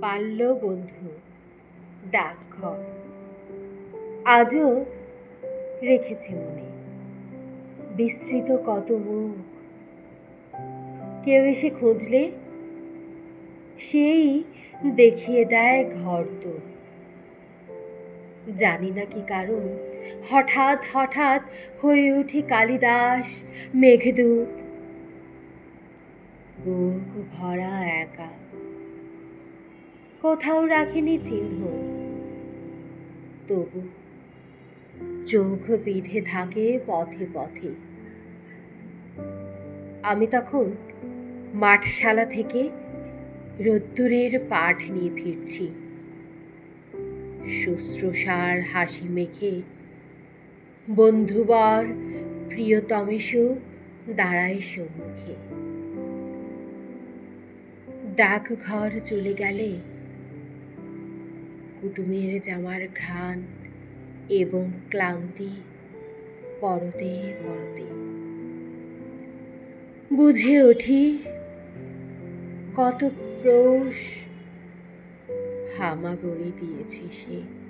বাল্য বন্ধু ডাকঘর আজও রেখেছে মনে বিস্তৃত কত মুখ। কেউ এসে খুঁজলে সেই দেখিয়ে দেয় ঘর তো। জানি না কি কারণ হঠাৎ হঠাৎ হয়ে উঠি কালিদাস মেঘদূত। বুক ভরা একা, কোথাও রাখিনি চিহ্ন, তবু চোখ বিঁধে থাকে পথে পথে। আমি তখন মাঠশালা থেকে রোদ্দুরের পাঠ নিয়ে ফিরছি। শুশ্রূষার হাসি মেখে বন্ধুবর প্রিয়তমেষু দাঁড়ায় সম্মুখে। ডাকঘর চলে গেলে কুটুমের জামার ঘ্রাণ এবং ক্লান্তি পরতে পরতে বুঝে উঠি কত ক্রোশ হামাগুড়ি দিয়েছে সে।